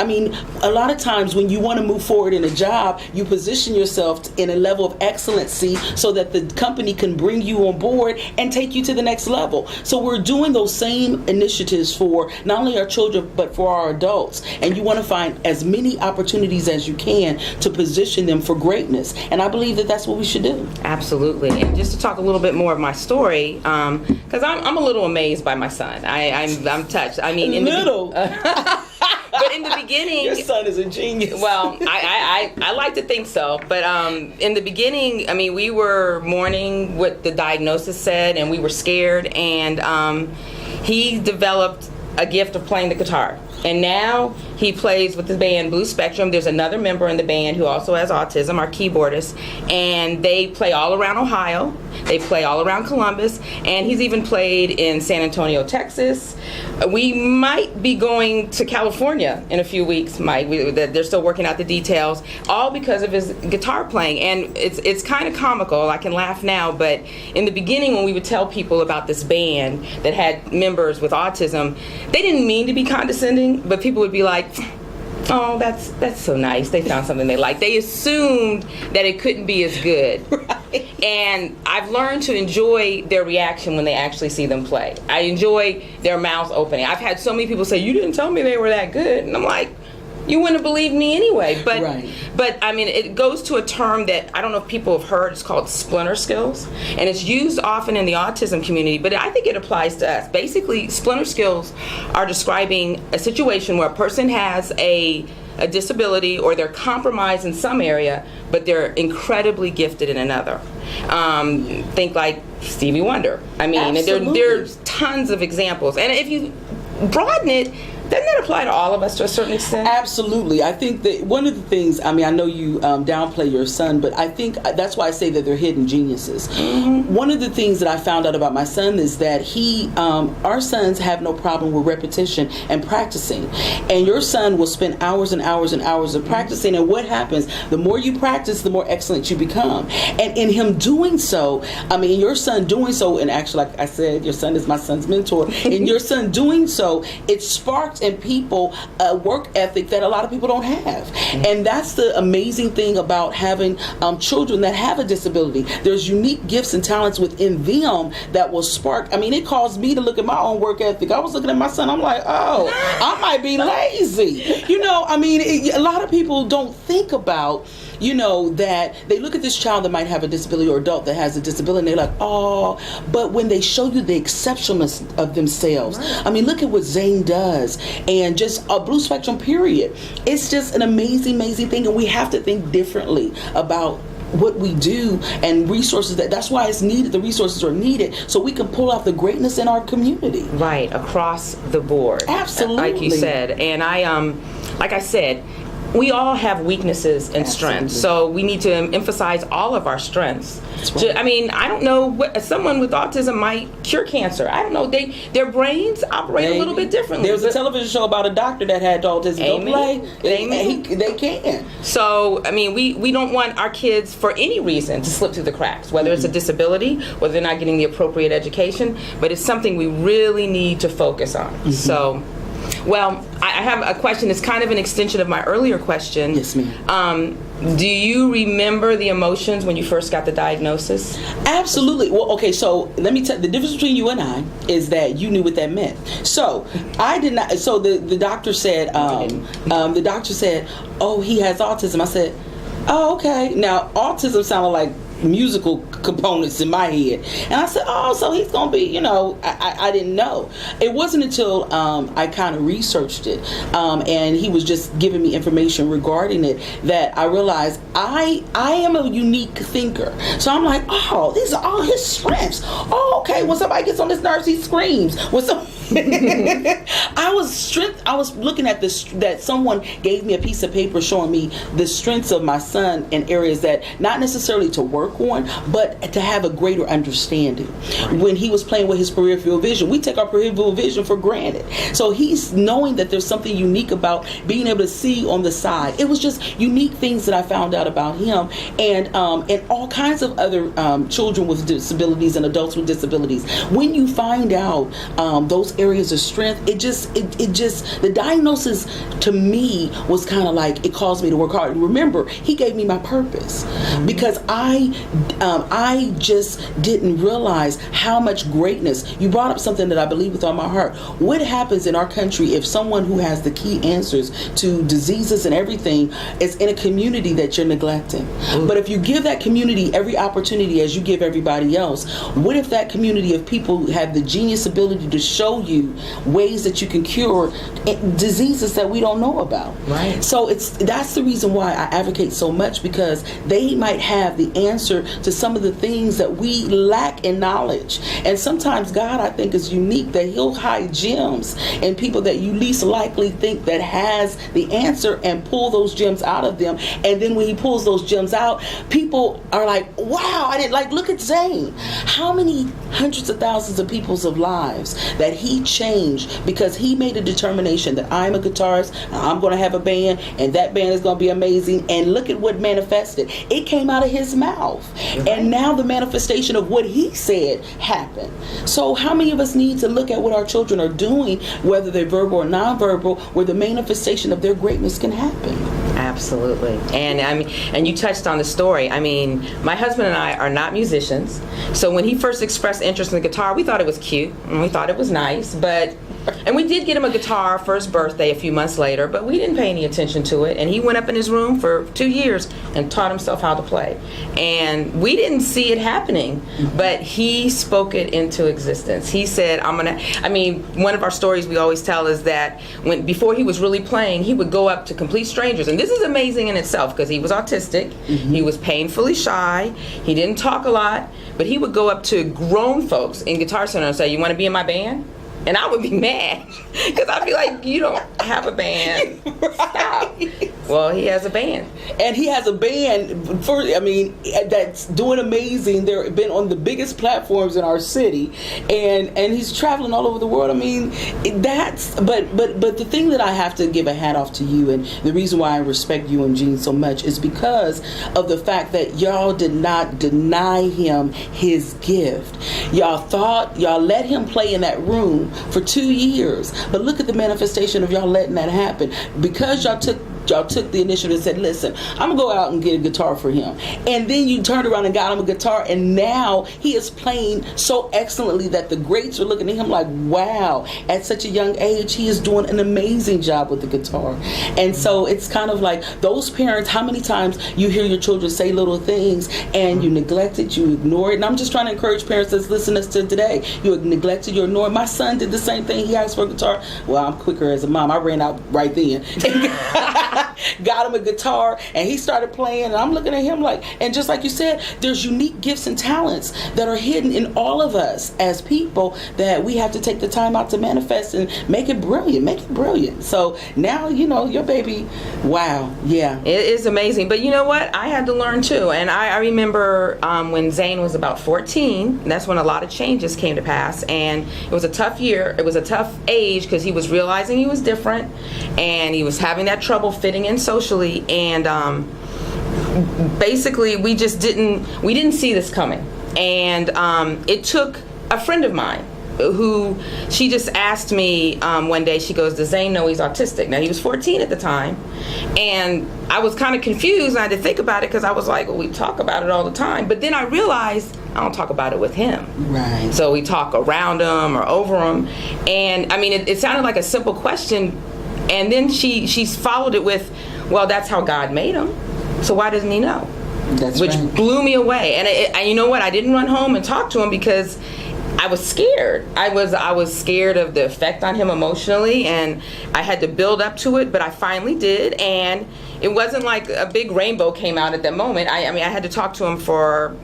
mean, a lot of times when you want to move forward in a job, you position yourself in a level of excellency so that the company can bring you on board and take you to the next level. So we're doing those same initiatives for not only our children, but for our adults. And you want to find as many opportunities as you can to position them for greatness. And I believe that that's what we should do. Absolutely. And just to talk a little bit more of my story, because I'm a little amazed by my son. I'm touched. I mean, but in the beginning, your son is a genius. Well, I like to think so. But in the beginning, I mean, we were mourning what the diagnosis said, and we were scared. And he developed a gift of playing the guitar. And now he plays with the band Blue Spectrum. There's another member in the band who also has autism, our keyboardist, and they play all around Ohio. They play all around Columbus, and he's even played in San Antonio, Texas. We might be going to California in a few weeks, Mike. They're still working out the details, all because of his guitar playing. And it's kind of comical. I can laugh now, but in the beginning when we would tell people about this band that had members with autism, they didn't mean to be condescending, but people would be like, oh, that's so nice. They found something they like. They assumed that it couldn't be as good. Right. And I've learned to enjoy their reaction when they actually see them play. I enjoy their mouths opening. I've had so many people say, you didn't tell me they were that good. And I'm like, you wouldn't have believed me anyway. But right. But I mean, it goes to a term that I don't know if people have heard. It's called splinter skills, and it's used often in the autism community, but I think it applies to us. Basically, splinter skills are describing a situation where a person has a disability or they're compromised in some area, but they're incredibly gifted in another. Think like Stevie Wonder. I mean, there's tons of examples, and if you broaden it, doesn't that apply to all of us to a certain extent? Absolutely. I think that one of the things, I mean, I know you downplay your son, but I think that's why I say that they're hidden geniuses. Mm-hmm. One of the things that I found out about my son is that our sons have no problem with repetition and practicing. And your son will spend hours and hours and hours of practicing. And what happens? The more you practice, the more excellent you become. And in him doing so, I mean, your son doing so, and actually, like I said, your son is my son's mentor. And your son doing so, it sparked in people a work ethic that a lot of people don't have. And that's the amazing thing about having children that have a disability. There's unique gifts and talents within them that will spark. I mean, it caused me to look at my own work ethic. I was looking at my son, I'm like, oh, I might be lazy. You know, I mean, a lot of people don't think about, you know, that they look at this child that might have a disability or adult that has a disability and they're like, oh, but when they show you the exceptionalness of themselves, right. I mean, look at what Zane does, and just a Blue Spectrum period. It's just an amazing, amazing thing, and we have to think differently about what we do and resources. That's why it's needed. The resources are needed so we can pull out the greatness in our community. Right, across the board. Absolutely. Like you said. And like I said, we all have weaknesses and strengths, so we need to emphasize all of our strengths. Right. I mean, I don't know what someone with autism might cure cancer. I don't know. Their brains operate a little bit differently. There's a television show about a doctor that had autism. Amen. They can. So, I mean, we don't want our kids for any reason to slip through the cracks, whether it's a disability, whether they're not getting the appropriate education, but it's something we really need to focus on. Mm-hmm. So, well, I have a question. It's kind of an extension of my earlier question. Yes, ma'am. Do you remember the emotions when you first got the diagnosis? Absolutely. Well, okay, so let me tell you, the difference between you and I is that you knew what that meant. So I did not. So the doctor said, oh, he has autism. I said, oh, okay. Now, autism sounded like musical components in my head, and I said, oh, so he's gonna be, you know, I didn't know. It wasn't until I kind of researched it, and he was just giving me information regarding it, that I realized I am a unique thinker. So I'm like, oh, these are all his strengths. Oh, okay, when somebody gets on his nerves, he screams. I was looking at this, that someone gave me a piece of paper showing me the strengths of my son in areas that not necessarily to work on, but to have a greater understanding. When he was playing with his peripheral vision, we take our peripheral vision for granted. So he's knowing that there's something unique about being able to see on the side. It was just unique things that I found out about him, and all kinds of other children with disabilities and adults with disabilities. When you find out those areas of strength. It just the diagnosis to me was kind of like, it caused me to work hard. Remember, he gave me my purpose, because I just didn't realize how much greatness. You brought up something that I believe with all my heart. What happens in our country if someone who has the key answers to diseases and everything is in a community that you're neglecting? But if you give that community every opportunity as you give everybody else, what if that community of people have the genius ability to show you ways that you can cure diseases that we don't know about? Right. So that's the reason why I advocate so much, because they might have the answer to some of the things that we lack in knowledge. And sometimes God, I think, is unique, that he'll hide gems in people that you least likely think that has the answer, and pull those gems out of them. And then when he pulls those gems out, people are like, wow, I didn't, like, look at Zane. How many hundreds of thousands of people's lives that he changed because he made a determination that I'm a guitarist, I'm going to have a band, and that band is going to be amazing. And look at what manifested. It came out of his mouth. Right. And now the manifestation of what he said happened. So how many of us need to look at what our children are doing, whether they're verbal or nonverbal, where the manifestation of their greatness can happen? Absolutely. And I mean, and you touched on the story. I mean, my husband and I are not musicians, so when he first expressed interest in the guitar, we thought it was cute and we thought it was nice, and we did get him a guitar for his birthday a few months later, but we didn't pay any attention to it. And he went up in his room for 2 years and taught himself how to play. And we didn't see it happening, but he spoke it into existence. He said, one of our stories we always tell is that before he was really playing, he would go up to complete strangers. And this is amazing in itself, because he was autistic. He was painfully shy. He didn't talk a lot, but he would go up to grown folks in Guitar Center and say, "You want to be in my band?" And I would be mad, because I'd be like, "You don't have a band. Stop." Well, he has a band. And he has a band, that's doing amazing. They've been on the biggest platforms in our city. And he's traveling all over the world. I mean, but the thing that I have to give a hat off to you, and the reason why I respect you and Gene so much, is because of the fact that y'all did not deny him his gift. Y'all let him play in that room for 2 years. But look at the manifestation of y'all letting that happen, because y'all took the initiative and said, "Listen, I'm gonna go out and get a guitar for him." And then you turned around and got him a guitar, and now he is playing so excellently that the greats are looking at him like, wow, at such a young age, he is doing an amazing job with the guitar. And so it's kind of like those parents, how many times you hear your children say little things and you neglect it, you ignore it. And I'm just trying to encourage parents that's listening to today. You neglect it, you ignore it. My son did the same thing. He asked for a guitar. Well, I'm quicker as a mom. I ran out right then. Got him a guitar, and he started playing, and I'm looking at him like, and just like you said, there's unique gifts and talents that are hidden in all of us as people that we have to take the time out to manifest and make it brilliant. So now, your baby, wow, yeah. It is amazing. But you know what? I had to learn too. And I remember when Zane was about 14, that's when a lot of changes came to pass. And it was a tough year. It was a tough age, because he was realizing he was different, and he was having that trouble fitting in socially. And basically we didn't see this coming. And it took a friend of mine who, she just asked me one day, she goes, "Does Zane know he's autistic?" Now, he was 14 at the time, and I was kind of confused, and I had to think about it, because I was like, well, we talk about it all the time. But then I realized I don't talk about it with him. Right. So we talk around him or over him. And I mean, it sounded like a simple question, and then she followed it with, well, that's how God made him, so why doesn't he know? That's which right. blew me away. And you know what? I didn't run home and talk to him, because I was scared. I was scared of the effect on him emotionally, and I had to build up to it, but I finally did. And it wasn't like a big rainbow came out at that moment. I had to talk to him for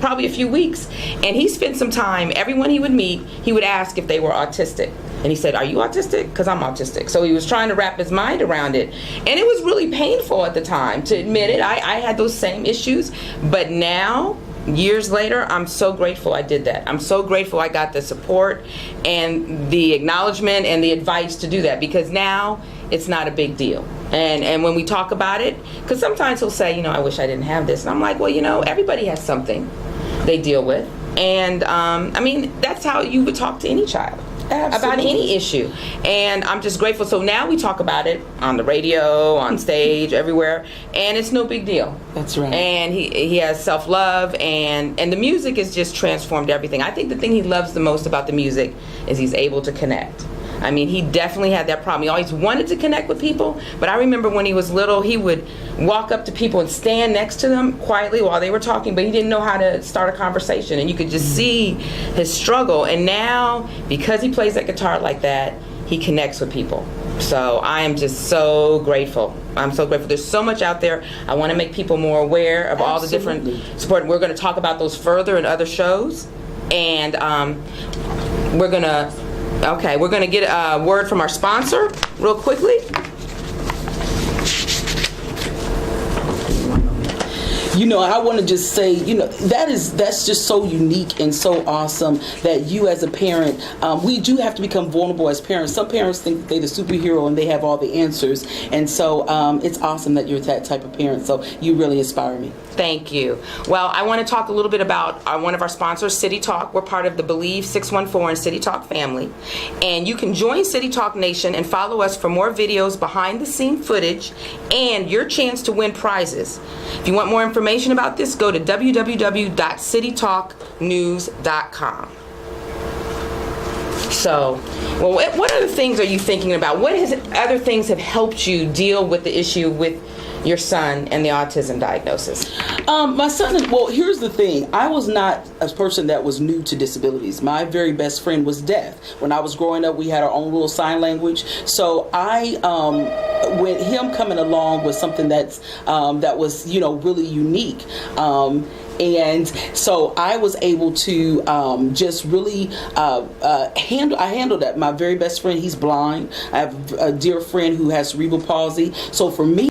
probably a few weeks, and he spent some time, everyone he would meet, he would ask if they were autistic. And he said, "Are you autistic?" Because I'm autistic. So he was trying to wrap his mind around it. And it was really painful at the time to admit it. I had those same issues. But now, years later, I'm so grateful I did that. I'm so grateful I got the support and the acknowledgement and the advice to do that, because now it's not a big deal. And when we talk about it, because sometimes he'll say, "I wish I didn't have this." And I'm like, well, everybody has something they deal with. And that's how you would talk to any child. about any issue. And I'm just grateful. So now we talk about it on the radio, on stage, everywhere, and it's no big deal. That's right. And he has self-love, and the music has just transformed everything. I think the thing he loves the most about the music is he's able to connect. I mean, he definitely had that problem. He always wanted to connect with people, but I remember when he was little, he would walk up to people and stand next to them quietly while they were talking, but he didn't know how to start a conversation, and you could just see his struggle. And now, because he plays that guitar like that, he connects with people. So I am just so grateful. I'm so grateful. There's so much out there. I want to make people more aware of all the different support. We're going to talk about those further in other shows, and we're going to get a word from our sponsor real quickly. You know, I want to just say, you know, that's just so unique and so awesome that you as a parent, we do have to become vulnerable as parents. Some parents think they're the superhero and they have all the answers. And so it's awesome that you're that type of parent. So you really inspire me. Thank you. Well, I want to talk a little bit about one of our sponsors, City Talk. We're part of the Believe 614 and City Talk family. And you can join City Talk Nation and follow us for more videos, behind-the-scene footage, and your chance to win prizes. If you want more information about this, go to www.citytalknews.com. So, well, what other things are you thinking about? Other things have helped you deal with the issue with your son and the autism diagnosis? My son, well, here's the thing. I was not a person that was new to disabilities. My very best friend was deaf. When I was growing up, we had our own little sign language. So with him coming along was something that was, you know, really unique. And so I was able to just really handle that. My very best friend, he's blind. I have a dear friend who has cerebral palsy. So for me,